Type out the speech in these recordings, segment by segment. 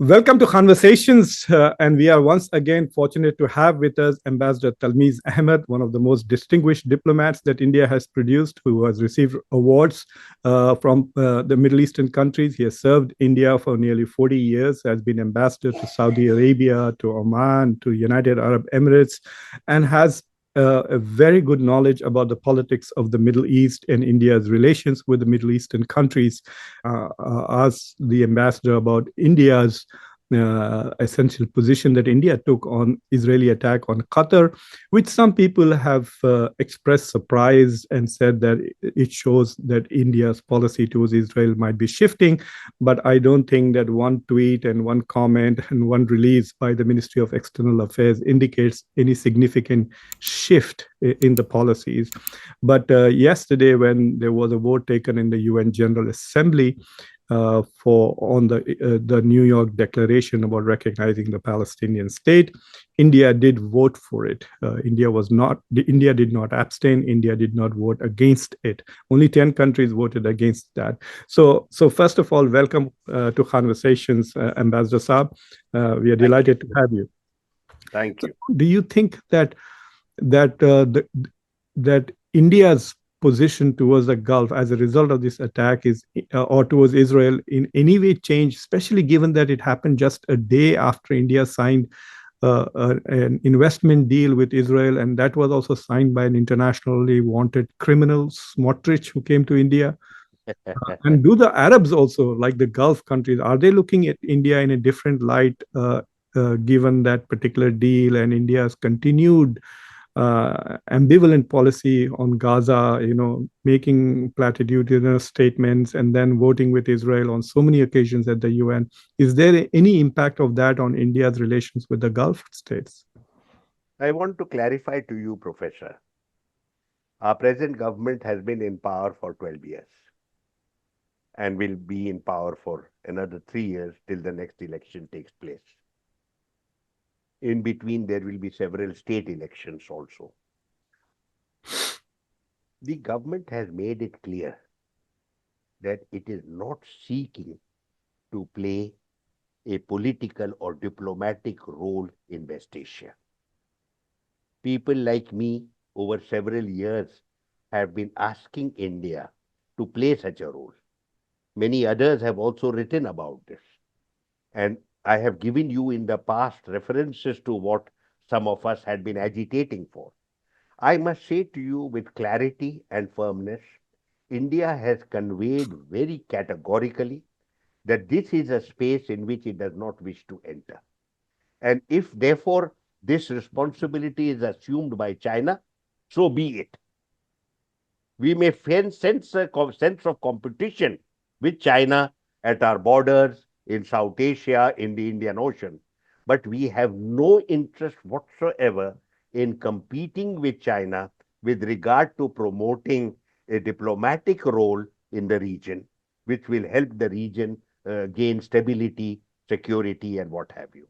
Welcome to Conversations, and we are once again fortunate to have with us Ambassador Talmiz Ahmad, one of the most distinguished diplomats that India has produced, who has received awards from the Middle Eastern countries. He has served India for nearly 40 years, has been ambassador to Saudi Arabia, to Oman, to United Arab Emirates, and has a very good knowledge about the politics of the Middle East and India's relations with the Middle Eastern countries. Asked the ambassador about India's essential position that India took on Israeli attack on Qatar, which some people have expressed surprise and said that it shows that India's policy towards Israel might be shifting. But I don't think that one tweet and one comment and one release by the Ministry of External Affairs indicates any significant shift in the policies. But yesterday, when there was a vote taken in the UN General Assembly, for on the New York Declaration about recognizing the Palestinian state, India did vote for it. India did not abstain. India did not vote against it. Only 10 countries voted against that. So first of all, welcome to Conversations, Ambassador Saab. We are delighted to have you. Thank you. Do you think that India's position towards the Gulf as a result of this attack is, or towards Israel, in any way changed, especially given that it happened just a day after India signed an investment deal with Israel, and that was also signed by an internationally wanted criminal, Smotrich, who came to India? And do the Arabs also, like the Gulf countries, are they looking at India in a different light, given that particular deal and India's continued ambivalent policy on Gaza, making platitudinous statements and then voting with Israel on so many occasions at the UN? Is there any impact of that on India's relations with the Gulf states? I want to clarify to you, Professor. Our present government has been in power for 12 years and will be in power for another 3 years till the next election takes place. In between, there will be several state elections also. The government has made it clear that it is not seeking to play a political or diplomatic role in West Asia. People like me over several years have been asking India to play such a role. Many others have also written about this. And I have given you in the past references to what some of us had been agitating for. I must say to you with clarity and firmness, India has conveyed very categorically that this is a space in which it does not wish to enter. And if therefore this responsibility is assumed by China, so be it. We may sense a sense of competition with China at our borders, in South Asia, in the Indian Ocean. But we have no interest whatsoever in competing with China with regard to promoting a diplomatic role in the region, which will help the region gain stability, security, and what have you.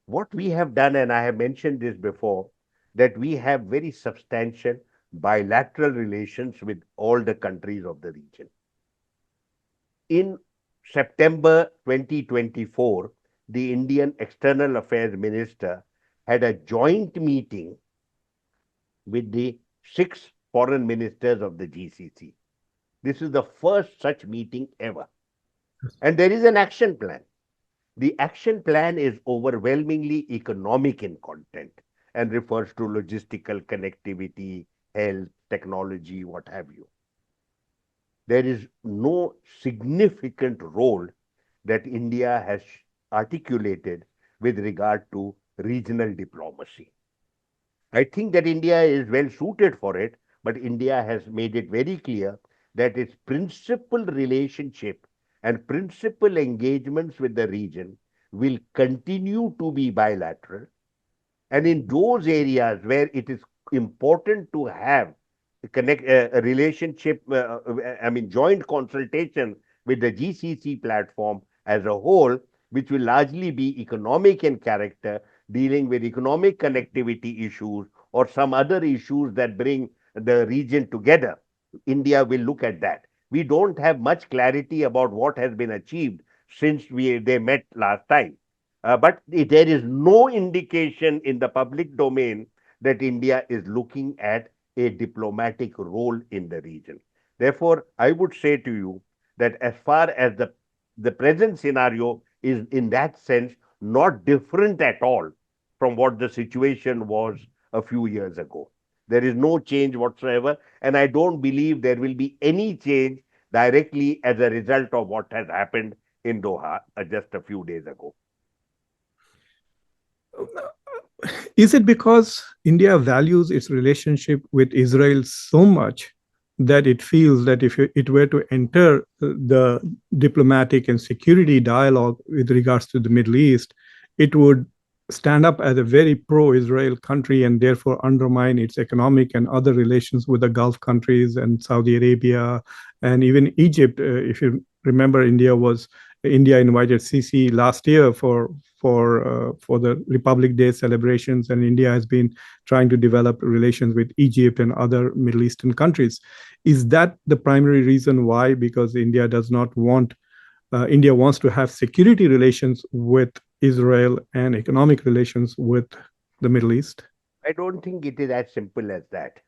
What we have done, and I have mentioned this before, that we have very substantial bilateral relations with all the countries of the region. In September 2024, the Indian External Affairs Minister had a joint meeting with the 6 foreign ministers of the GCC. This is the first such meeting ever. And there is an action plan. The action plan is overwhelmingly economic in content and refers to logistical connectivity, health, technology, what have you. There is no significant role that India has articulated with regard to regional diplomacy. I think that India is well suited for it, but India has made it very clear that its principal relationship and principal engagements with the region will continue to be bilateral. And in those areas where it is important to have a relationship, joint consultation with the GCC platform as a whole, which will largely be economic in character, dealing with economic connectivity issues or some other issues that bring the region together. India will look at that. We don't have much clarity about what has been achieved since they met last time. But there is no indication in the public domain that India is looking at a diplomatic role in the region. Therefore, I would say to you that as far as the present scenario is in that sense not different at all from what the situation was a few years ago. There is no change whatsoever, and I don't believe there will be any change directly as a result of what has happened in Doha just a few days ago. Is it because India values its relationship with Israel so much that it feels that if it were to enter the diplomatic and security dialogue with regards to the Middle East, it would stand up as a very pro-Israel country and therefore undermine its economic and other relations with the Gulf countries and Saudi Arabia and even Egypt? If you remember, India invited Sisi last year for the Republic Day celebrations, and India has been trying to develop relations with Egypt and other Middle Eastern countries. Is that the primary reason why? Because India does not want India wants to have security relations with Israel and economic relations with the Middle East? I don't think it is as simple as that.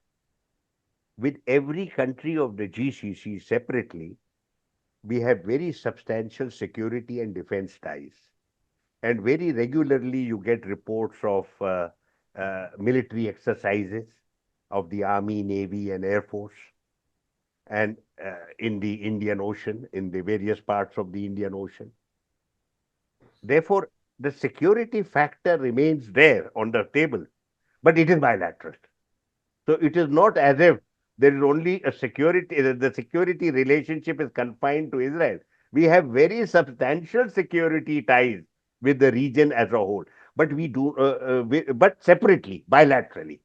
With every country of the GCC separately, we have very substantial security and defense ties. And very regularly, you get reports of military exercises of the Army, Navy, and Air Force, and in the Indian Ocean, in the various parts of the Indian Ocean. Therefore, the security factor remains there on the table, but it is bilateral. So it is not as if there is only a security, the security relationship is confined to Israel. We have very substantial security ties with the region as a whole, but but separately, bilaterally.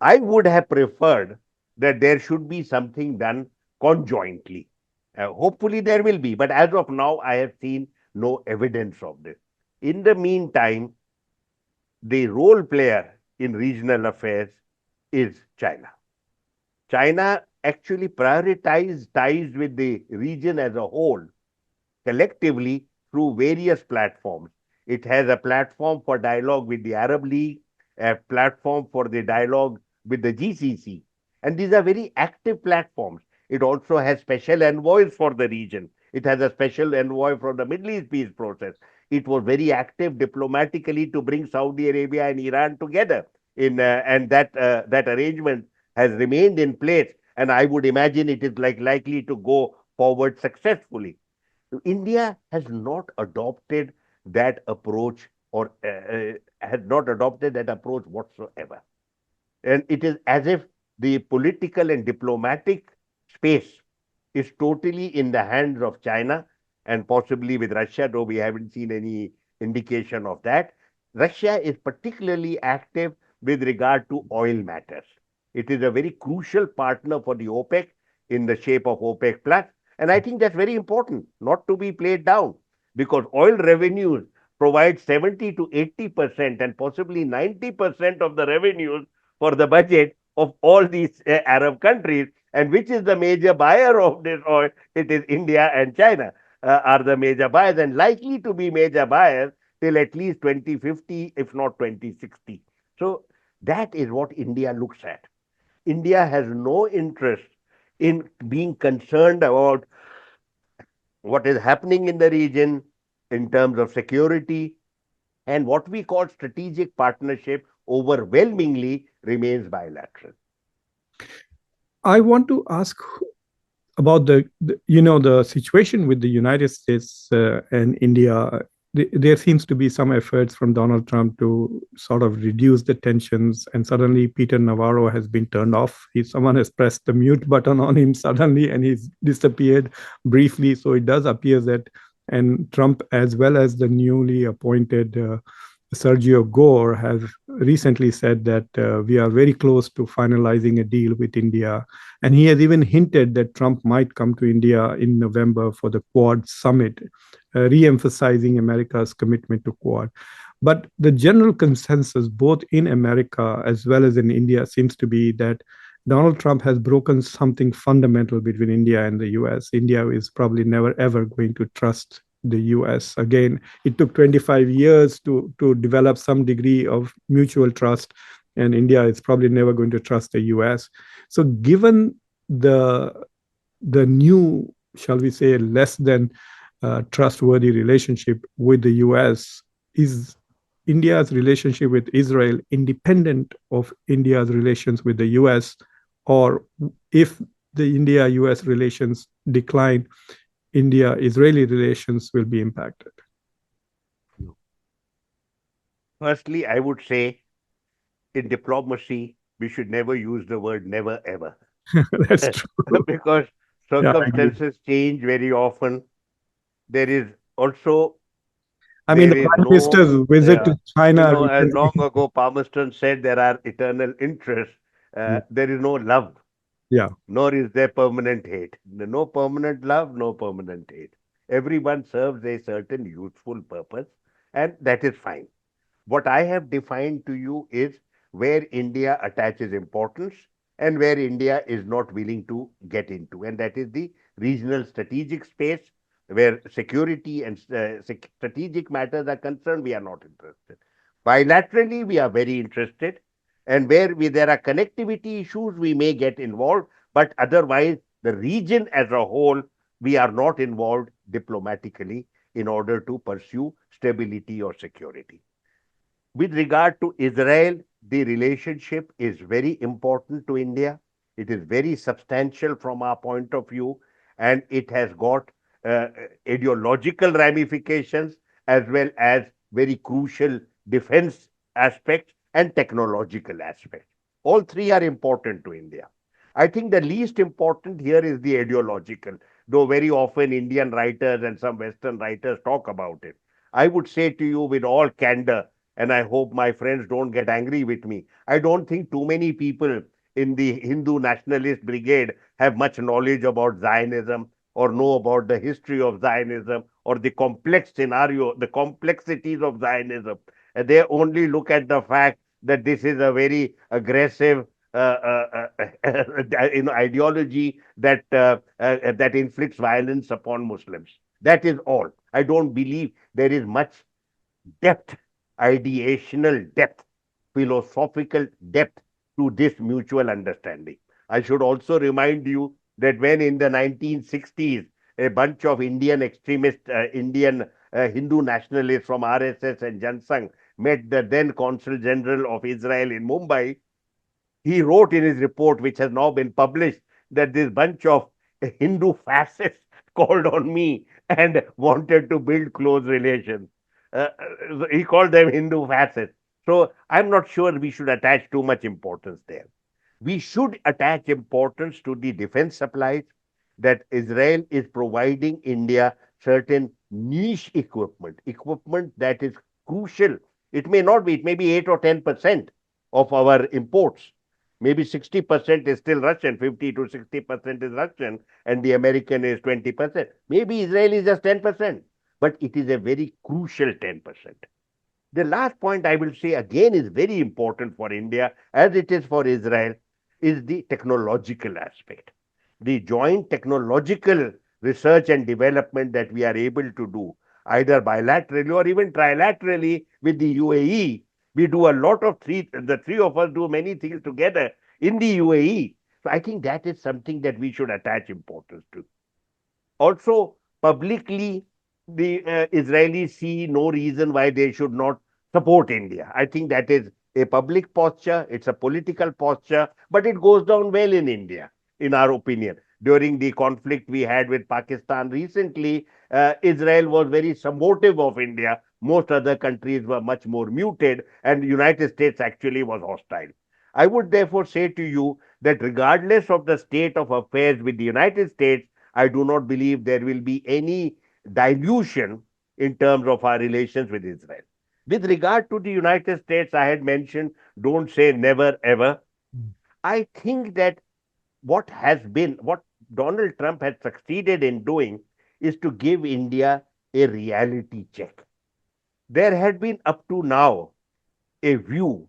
I would have preferred that there should be something done conjointly. Hopefully, there will be, but as of now, I have seen no evidence of this. In the meantime, the role player in regional affairs is China. China actually prioritized ties with the region as a whole collectively through various platforms. It has a platform for dialogue with the Arab League, a platform for the dialogue with the GCC. And these are very active platforms. It also has special envoys for the region. It has a special envoy for the Middle East peace process. It was very active diplomatically to bring Saudi Arabia and Iran together. And that arrangement has remained in place. And I would imagine it is likely to go forward successfully. India has not adopted that approach or has not adopted that approach whatsoever. And it is as if the political and diplomatic space is totally in the hands of China and possibly with Russia, though we haven't seen any indication of that. Russia is particularly active with regard to oil matters. It is a very crucial partner for the OPEC in the shape of OPEC Plus. And I think that's very important, not to be played down, because oil revenues provide 70 to 80% and possibly 90% of the revenues for the budget of all these Arab countries. And which is the major buyer of this oil? It is India and China are the major buyers and likely to be major buyers till at least 2050, if not 2060. So that is what India looks at. India has no interest in being concerned about what is happening in the region in terms of security, and what we call strategic partnership overwhelmingly remains bilateral. I want to ask about the situation with the United States and India. There seems to be some efforts from Donald Trump to sort of reduce the tensions, and suddenly Peter Navarro has been turned off. Someone has pressed the mute button on him suddenly, and he's disappeared briefly. So it does appear that, and Trump, as well as the newly appointed Sergio Gore, has recently said that we are very close to finalizing a deal with India. And he has even hinted that Trump might come to India in November for the Quad summit, re-emphasizing America's commitment to Quad. But the general consensus, both in America as well as in India, seems to be that Donald Trump has broken something fundamental between India and the US. India is probably never, ever going to trust the US. Again, it took 25 years to develop some degree of mutual trust, and India is probably never going to trust the US. So, given the new, shall we say, less than trustworthy relationship with the US, is India's relationship with Israel independent of India's relations with the US? Or if the India US relations decline, India Israeli relations will be impacted? Firstly, I would say in diplomacy, we should never use the word never ever That's true. because Yeah, I agree. circumstances change very often. There is also I mean, there the is prime no minister's visit to China as long recently. ago Palmerston said there are eternal interests. Yeah, There is no love, yeah, nor is there permanent hate. No permanent love, no permanent hate. Everyone serves a certain useful purpose, and that is fine. What I have defined to you is where India attaches importance and where India is not willing to get into. And that is the regional strategic space where security and strategic matters are concerned, we are not interested. Bilaterally, we are very interested. And where there are connectivity issues, we may get involved. But otherwise, the region as a whole, we are not involved diplomatically in order to pursue stability or security. With regard to Israel, the relationship is very important to India. It is very substantial from our point of view, and it has got uh, ideological ramifications as well as very crucial defense aspects and technological aspects. All three are important to India. I think the least important here is the ideological, though very often Indian writers and some Western writers talk about it. I would say to you with all candor, and I hope my friends don't get angry with me. I don't think too many people in the Hindu nationalist brigade have much knowledge about Zionism or know about the history of Zionism or the complex scenario, the complexities of Zionism. They only look at the fact that this is a very aggressive ideology that inflicts violence upon Muslims. That is all. I don't believe there is much depth, ideational depth, philosophical depth to this mutual understanding. I should also remind you that when in the 1960s, a bunch of Indian extremist, Indian Hindu nationalists from RSS and Jansang met the then Consul General of Israel in Mumbai, he wrote in his report, which has now been published, that this bunch of Hindu fascists called on me and wanted to build close relations. He called them Hindu fascists. So I'm not sure we should attach too much importance there. We should attach importance to the defense supplies that Israel is providing India certain niche equipment, equipment that is crucial. It may not be, it may be 8 or 10% of our imports. Maybe 60% is still Russian, 50 to 60% is Russian, and the American is 20%. Maybe Israel is just 10%, but it is a very crucial 10%. The last point I will say again is very important for India, as it is for Israel, is the technological aspect. The joint technological research and development that we are able to do, either bilaterally or even trilaterally with the UAE. We do a lot of the three of us do many things together in the UAE. So I think that is something that we should attach importance to. Also, publicly, the Israelis see no reason why they should not support India. I think that is a public posture, it's a political posture, but it goes down well in India, in our opinion. During the conflict we had with Pakistan recently, Israel was very supportive of India. Most other countries were much more muted, and the United States actually was hostile. I would therefore say to you that regardless of the state of affairs with the United States, I do not believe there will be any dilution in terms of our relations with Israel. With regard to the United States, I had mentioned don't say never ever. I think that what Donald Trump has succeeded in doing is to give India a reality check. There had been up to now a view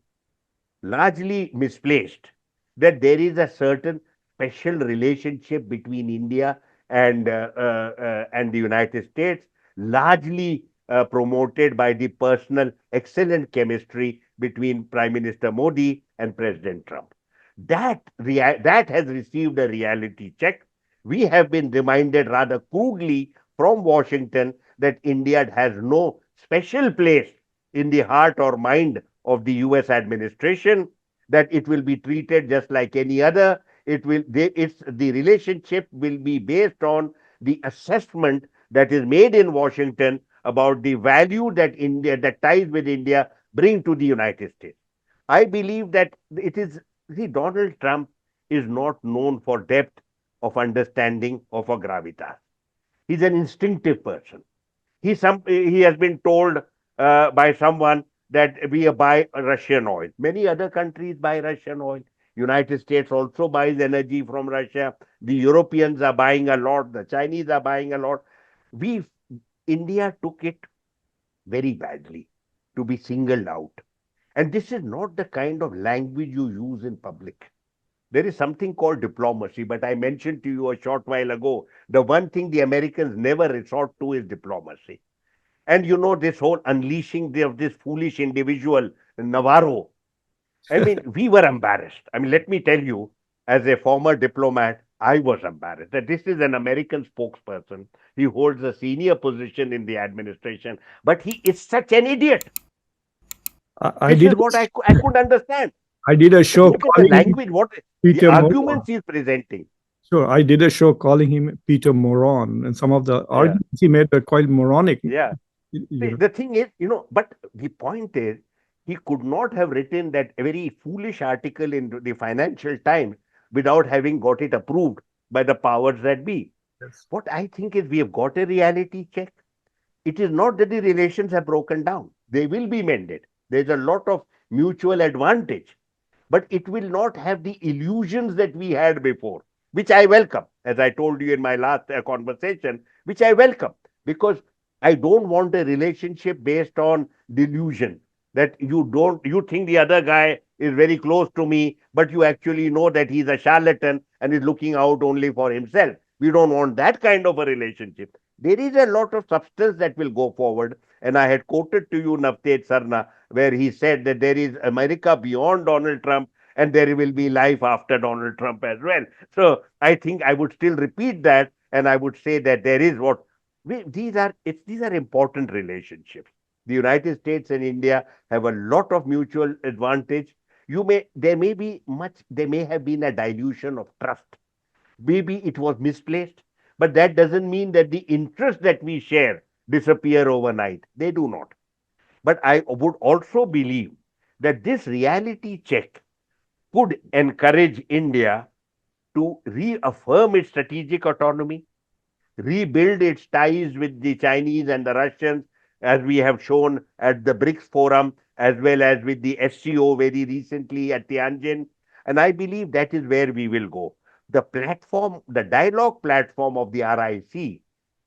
largely misplaced that there is a certain special relationship between India and the United States largely promoted by the personal excellent chemistry between Prime Minister Modi and President Trump. That has received a reality check. We have been reminded rather crudely from Washington that India has no special place in the heart or mind of the US administration, that it will be treated just like any other. The relationship will be based on the assessment that is made in Washington about the value that ties with India bring to the United States. I believe that it is, see, Donald Trump is not known for depth of understanding of a gravitas. He's an instinctive person. He has been told by someone that we buy Russian oil. Many other countries buy Russian oil. United States also buys energy from Russia. The Europeans are buying a lot. The Chinese are buying a lot. We India took it very badly to be singled out. And this is not the kind of language you use in public. There is something called diplomacy, but I mentioned to you a short while ago, the one thing the Americans never resort to is diplomacy. And you know, this whole unleashing of this foolish individual, Navarro, I mean, we were embarrassed. I mean, let me tell you, as a former diplomat, I was embarrassed that this is an American spokesperson. He holds a senior position in the administration, but he is such an idiot. I This did is what I couldn't understand. I did a show Look at the calling him language, what the Peter Moron. arguments he is presenting. Sure, I did a show calling him Peter Moron, and some of the Yeah, arguments he made were quite moronic. yeah. You See, know. the thing is, but the point is, he could not have written that very foolish article in the Financial Times without having got it approved by the powers that be. Yes. What I think is we have got a reality check. It is not that the relations have broken down. They will be mended. There's a lot of mutual advantage, but it will not have the illusions that we had before, which I welcome, as I told you in my last conversation, which I welcome, because I don't want a relationship based on delusion, that you think the other guy is very close to me, but you actually know that he's a charlatan and is looking out only for himself. We don't want that kind of a relationship. There is a lot of substance that will go forward. And I had quoted to you Navtej Sarna, where he said that there is America beyond Donald Trump and there will be life after Donald Trump as well. So I think I would still repeat that, and I would say that there is these are important relationships. The United States and India have a lot of mutual advantage. There may have been a dilution of trust. Maybe it was misplaced, but that doesn't mean that the interests that we share disappear overnight. They do not. But I would also believe that this reality check could encourage India to reaffirm its strategic autonomy, rebuild its ties with the Chinese and the Russians, as we have shown at the BRICS forum, as well as with the SCO very recently at Tianjin. And I believe that is where we will go. The dialogue platform of the RIC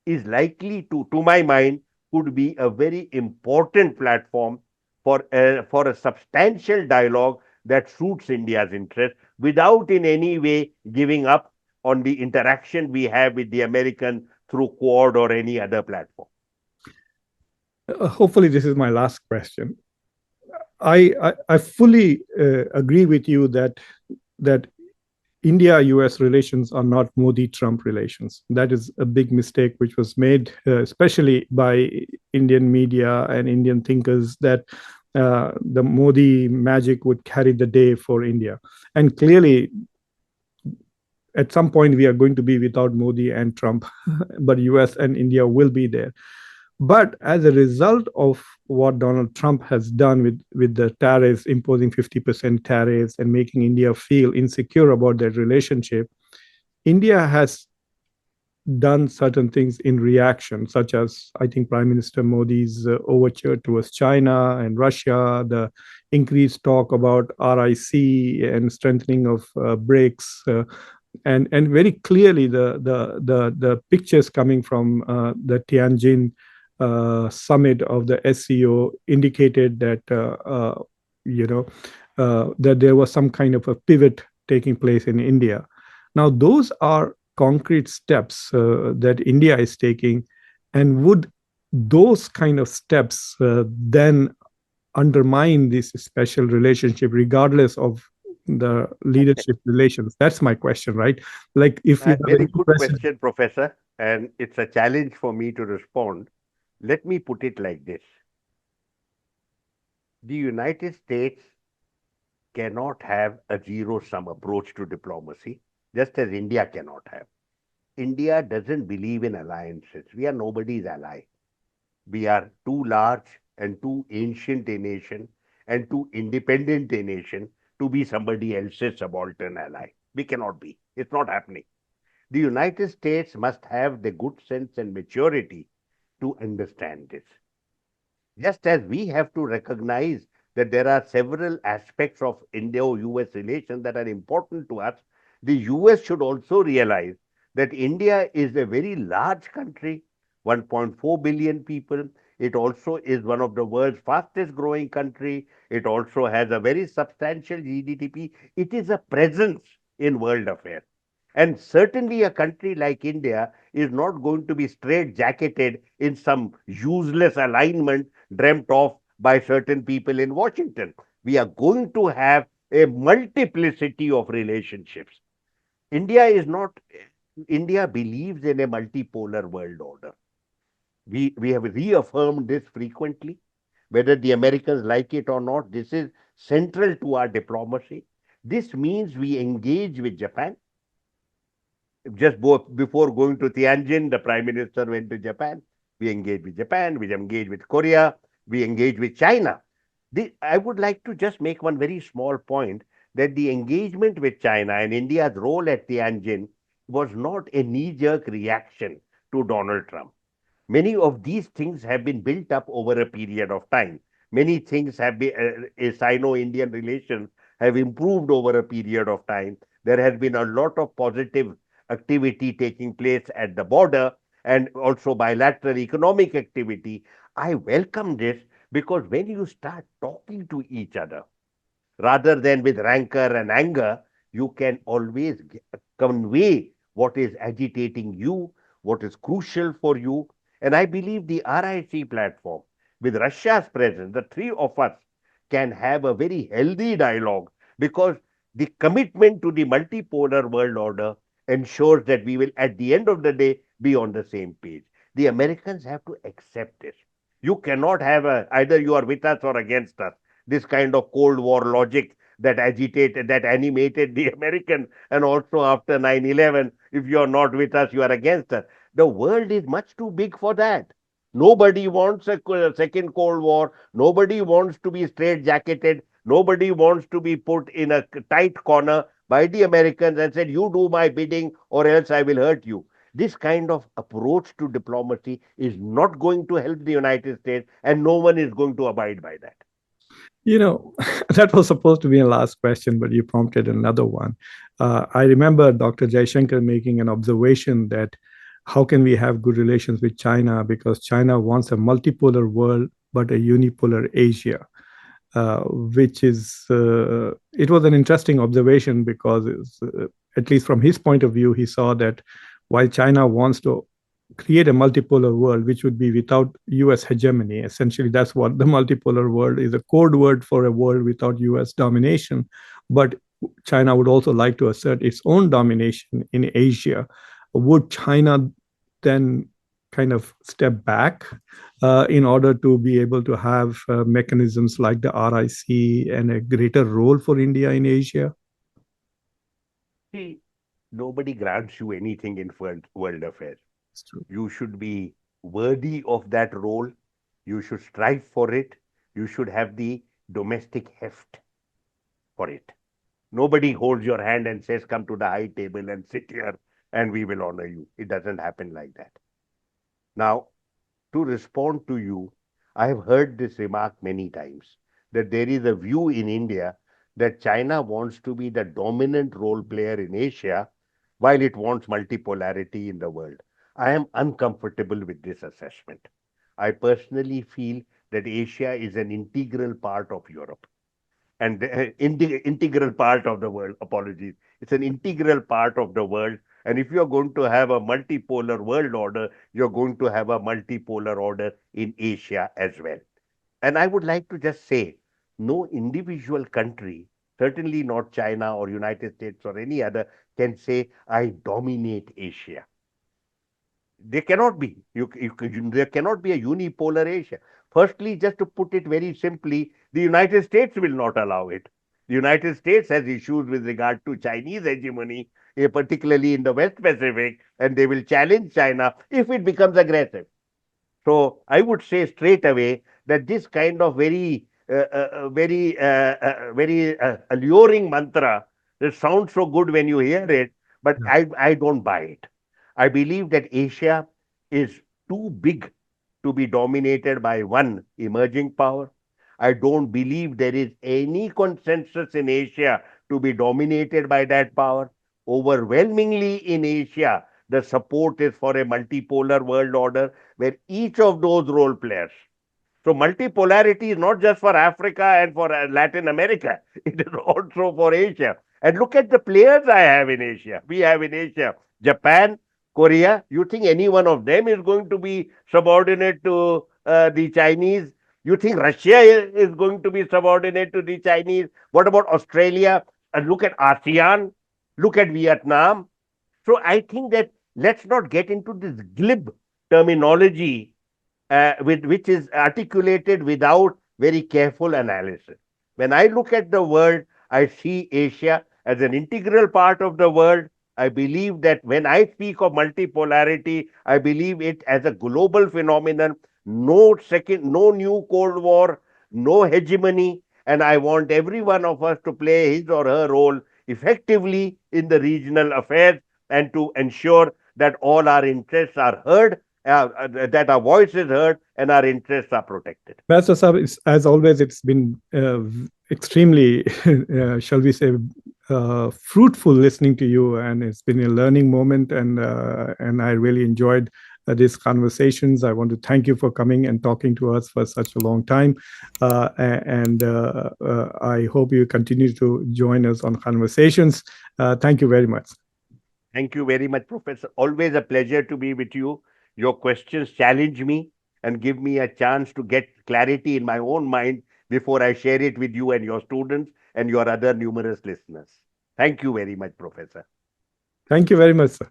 is likely to my mind, could be a very important platform for a substantial dialogue that suits India's interest without in any way giving up on the interaction we have with the American through Quad or any other platform. Hopefully, this is my last question. I fully agree with you that India-US relations are not Modi-Trump relations. That is a big mistake which was made, especially by Indian media and Indian thinkers, that the Modi magic would carry the day for India. And clearly, at some point, we are going to be without Modi and Trump, but US and India will be there. But as a result of what Donald Trump has done with the tariffs, imposing 50% tariffs and making India feel insecure about their relationship, India has done certain things in reaction, such as, I think, Prime Minister Modi's overture towards China and Russia, the increased talk about RIC and strengthening of BRICS, and very clearly the pictures coming from the Tianjin summit of the SCO indicated that that there was some kind of a pivot taking place in India. Now, those are concrete steps that India is taking, and would those kind of steps then undermine this special relationship regardless of the leadership relations. That's my question, right? Like if you have a Very new good president. question, Professor, and it's a challenge for me to respond. Let me put it like this. The United States cannot have a zero-sum approach to diplomacy, just as India cannot have. India doesn't believe in alliances. We are nobody's ally. We are too large and too ancient a nation and too independent a nation to be somebody else's subaltern ally. We cannot be. It's not happening. The United States must have the good sense and maturity to understand this. Just as we have to recognize that there are several aspects of Indo-US relations that are important to us, the US should also realize that India is a very large country, 1.4 billion people. It also is one of the world's fastest growing country. It also has a very substantial GDP. It is a presence in world affairs. And certainly a country like India is not going to be straight-jacketed in some useless alignment dreamt of by certain people in Washington. We are going to have a multiplicity of relationships. India is not, India believes in a multipolar world order. We have reaffirmed this frequently. Whether the Americans like it or not, this is central to our diplomacy. This means we engage with Japan. Just before going to Tianjin, the Prime Minister went to Japan. We engaged with Japan, we engaged with Korea, we engaged with China. I would like to just make one very small point that the engagement with China and India's role at Tianjin was not a knee jerk reaction to Donald Trump. Many of these things have been built up over a period of time. Many things have been, Sino Indian relations have improved over a period of time. There has been a lot of positive activity taking place at the border and also bilateral economic activity. I welcome this because when you start talking to each other, rather than with rancor and anger, you can always convey what is agitating you, what is crucial for you. And I believe the RIC platform, with Russia's presence, the three of us can have a very healthy dialogue because the commitment to the multipolar world order ensures that we will, at the end of the day, be on the same page. The Americans have to accept this. You cannot have either you are with us or against us, this kind of Cold War logic that agitated, that animated the American, and also after 9/11, if you are not with us, you are against us. The world is much too big for that. Nobody wants a second Cold War. Nobody wants to be straight-jacketed. Nobody wants to be put in a tight corner by the Americans and said, you do my bidding or else I will hurt you. This kind of approach to diplomacy is not going to help the United States, and no one is going to abide by that. You know, that was supposed to be a last question, but you prompted another one. I remember Dr. Jaishankar making an observation that how can we have good relations with China because China wants a multipolar world but a unipolar Asia, which is it was an interesting observation because at least from his point of view, he saw that while China wants to create a multipolar world, which would be without US hegemony. Essentially, that's what the multipolar world is, a code word for a world without US domination. But China would also like to assert its own domination in Asia. Would China then kind of step back in order to be able to have mechanisms like the RIC and a greater role for India in Asia? See, nobody grants you anything in world affairs. You should be worthy of that role. You should strive for it. You should have the domestic heft for it. Nobody holds your hand and says, come to the high table and sit here and we will honor you. It doesn't happen like that. Now, to respond to you, I have heard this remark many times that there is a view in India that China wants to be the dominant role player in Asia while it wants multipolarity in the world. I am uncomfortable with this assessment. I personally feel that Asia is an integral part of Europe and integral part of the world. Apologies. It's an integral part of the world And if you're going to have a multipolar world order, you're going to have a multipolar order in Asia as well. And I would like to just say, no individual country, certainly not China or United States or any other, can say, I dominate Asia. There cannot be. There cannot be a unipolar Asia. Firstly, just to put it very simply, the United States will not allow it. The United States has issues with regard to Chinese hegemony, particularly in the West Pacific, and they will challenge China if it becomes aggressive. So I would say straight away that this kind of very alluring mantra, it sounds so good when you hear it, but Yeah. I don't buy it. I believe that Asia is too big to be dominated by one emerging power. I don't believe there is any consensus in Asia to be dominated by that power. Overwhelmingly in Asia, the support is for a multipolar world order where each of those role players. So multipolarity is not just for Africa and for Latin America, it is also for Asia. And look at the players I have in Asia. We have in Asia Japan, Korea. You think any one of them is going to be subordinate to the Chinese? You think Russia is going to be subordinate to the Chinese? What about Australia? Look at ASEAN. Look at Vietnam. So I think that let's not get into this glib terminology which is articulated without very careful analysis. When I look at the world, I see Asia as an integral part of the world. I believe that when I speak of multipolarity, I believe it as a global phenomenon, no new Cold War, no hegemony, and I want every one of us to play his or her role effectively in the regional affairs and to ensure that all our interests are heard, that our voice is heard and our interests are protected. Pastor Saab, as always, it's been extremely, shall we say, fruitful listening to you, and it's been a learning moment, and I really enjoyed these conversations. I want to thank you for coming and talking to us for such a long time, and I hope you continue to join us on conversations. Thank you very much. Thank you very much, Professor. Always a pleasure to be with you. Your questions challenge me and give me a chance to get clarity in my own mind before I share it with you and your students and your other numerous listeners. Thank you very much, Professor. Thank you very much, sir.